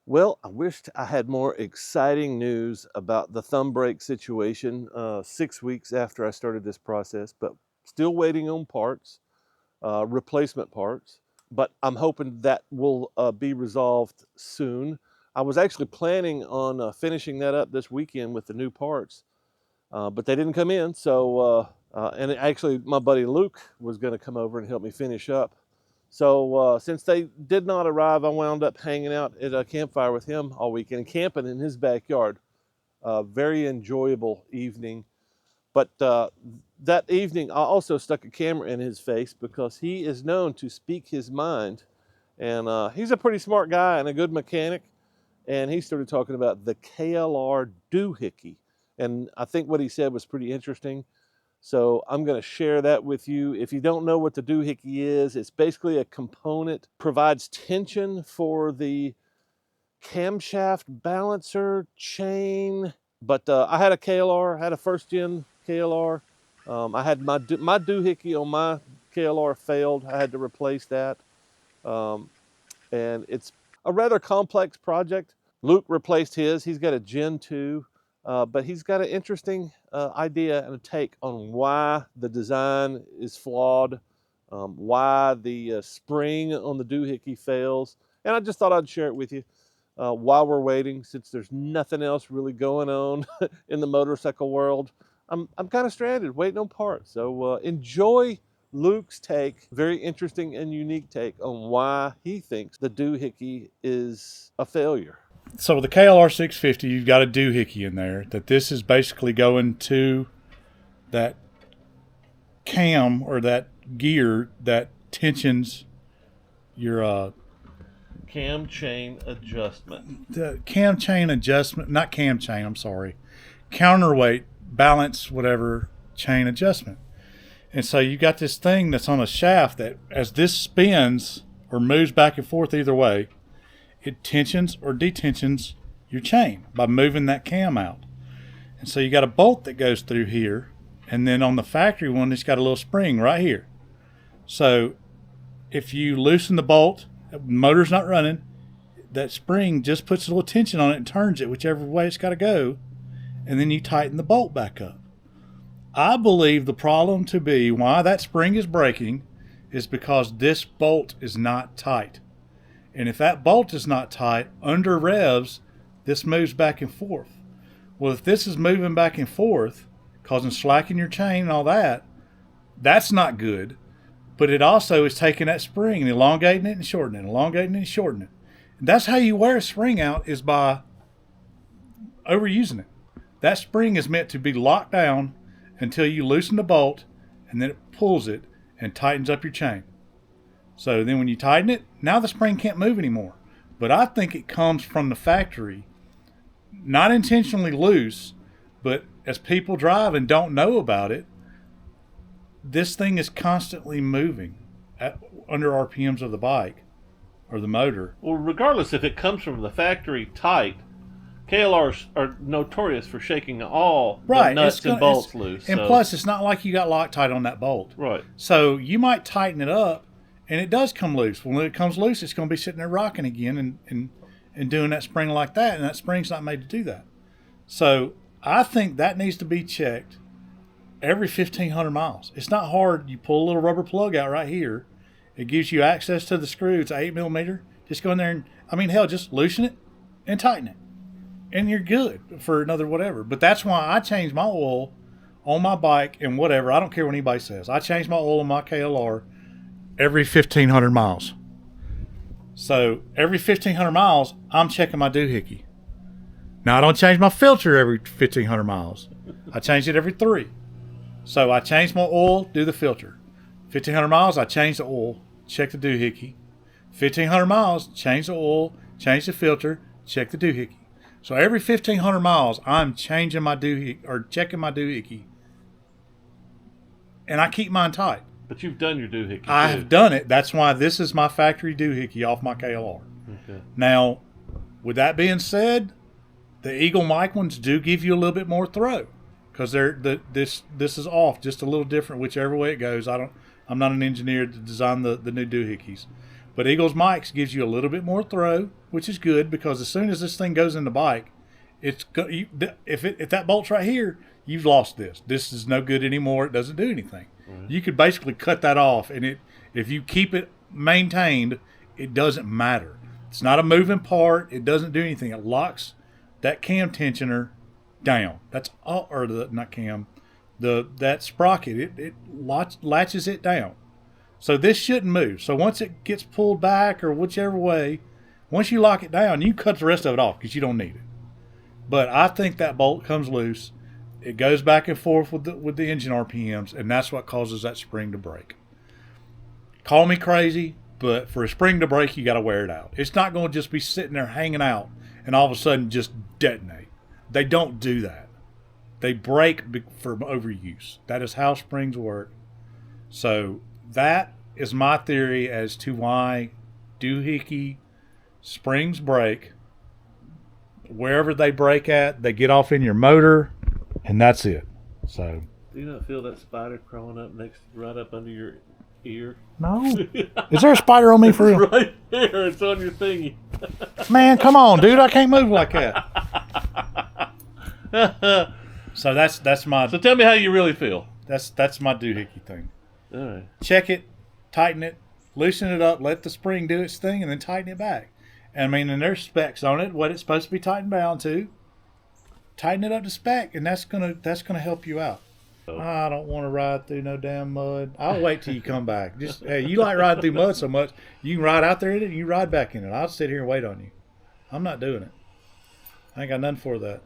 Well, I wished I had more exciting news about the thumb brake situation 6 weeks after I started this process, but still waiting on parts, replacement parts. But I'm hoping that will be resolved soon. I was actually planning on finishing that up this weekend with the new parts, but they didn't come in. And actually, my buddy Luke was going to come over and help me finish up. So since they did not arrive, I wound up hanging out at a campfire with him all weekend, camping in his backyard. Very enjoyable evening. But that evening, I also stuck a camera in his face because he is known to speak his mind. And he's a pretty smart guy and a good mechanic. And he started talking about the KLR DooHickey. And I think what he said was pretty interesting. So I'm going to share that with you. If you don't know what the DooHickey is, it's basically a component, provides tension for the camshaft balancer chain. But I had a KLR, had a first gen KLR. I had my DooHickey on my KLR failed. I had to replace that. And it's a rather complex project. Luke replaced his. He's got a Gen 2. But he's got an interesting idea and a take on why the design is flawed, why the spring on the DooHickey fails. And I just thought I'd share it with you while we're waiting, since there's nothing else really going on in the motorcycle world. I'm kind of stranded, waiting on parts. So enjoy Luke's take, very interesting and unique take on why he thinks the DooHickey is a failure. So with the KLR 650, you've got a DooHickey in there. That this is basically going to that cam or that gear that tensions your Cam chain adjustment. the cam chain adjustment, not cam chain. I'm sorry, counterweight balance, whatever chain adjustment. And so you got this thing that's on a shaft that, as this spins or moves back and forth either way, it tensions or detensions your chain by moving that cam out. And so you got a bolt that goes through here, and then on the factory one, it's got a little spring right here. So if you loosen the bolt, the motor's not running, that spring just puts a little tension on it and turns it whichever way it's got to go, and then you tighten the bolt back up. I believe the problem to be why that spring is breaking is because this bolt is not tight. And if that bolt is not tight, under revs, this moves back and forth. Well, if this is moving back and forth, causing slack in your chain and all that, that's not good. But it also is taking that spring and elongating it and shortening it, elongating it and shortening it. And that's how you wear a spring out, is by overusing it. That spring is meant to be locked down until you loosen the bolt, and then it pulls it and tightens up your chain. So then when you tighten it, now the spring can't move anymore. But I think it comes from the factory, not intentionally loose, but as people drive and don't know about it, this thing is constantly moving under RPMs of the bike or the motor. Well, regardless if it comes from the factory tight, KLRs are notorious for shaking all the nuts and bolts loose. And plus, it's not like you got Loctite on that bolt. Right. So you might tighten it up, and it does come loose. When it comes loose, it's going to be sitting there rocking again and doing that spring like that, and that spring's not made to do that. So I think that needs to be checked every 1,500 miles. It's not hard. You pull a little rubber plug out right here. It gives you access to the screw. It's 8 millimeter. Just go in there and, just loosen it and tighten it. And you're good for another whatever. But that's why I change my oil on my bike and whatever. I don't care what anybody says. I change my oil on my KLR every 1,500 miles. So every 1,500 miles, I'm checking my DooHickey. Now, I don't change my filter every 1,500 miles. I change it every 3. So I change my oil, do the filter. 1,500 miles, I change the oil, check the DooHickey. 1,500 miles, change the oil, change the filter, check the DooHickey. So every 1,500 miles, I'm changing my DooHickey or checking my DooHickey, and I keep mine tight. But you've done your DooHickey. I have done it. That's why this is my factory DooHickey off my KLR. Okay. Now, with that being said, the Eagle mic ones do give you a little bit more throw because this is off just a little different whichever way it goes. I'm not an engineer to design the new DooHickeys, But Eagles Mike's gives you a little bit more throw, which is good because as soon as this thing goes in the bike, if that bolt's right here, you've lost this. This is no good anymore. It doesn't do anything. Right. You could basically cut that off, and if you keep it maintained, it doesn't matter. It's not a moving part. It doesn't do anything. It locks that cam tensioner down. That's all, or not cam, that sprocket. It latches it down. So this shouldn't move. So once it gets pulled back or whichever way, once you lock it down, you cut the rest of it off because you don't need it. But I think that bolt comes loose. It goes back and forth with the engine RPMs, and that's what causes that spring to break. Call me crazy, but for a spring to break, you got to wear it out. It's not going to just be sitting there hanging out and all of a sudden just detonate. They don't do that. They break for overuse. That is how springs work. So that is my theory as to why DooHickey springs break. Wherever they break at, they get off in your motor, and that's it. So, do you not feel that spider crawling up right up under your ear? No. Is there a spider on me for real? Right there. It's on your thingy. Man, come on, dude. I can't move like that. So that's my. So tell me how you really feel. That's my DooHickey thing. All right. Check it, tighten it, loosen it up, let the spring do its thing, and then tighten it back. And there's specs on it, what it's supposed to be tightened down to. Tighten it up to spec, and that's gonna help you out. I don't want to ride through no damn mud. I'll wait till you come back. Just hey, you like riding through mud so much, you can ride out there in it and you ride back in it. I'll sit here and wait on you. I'm not doing it. I ain't got nothing for that.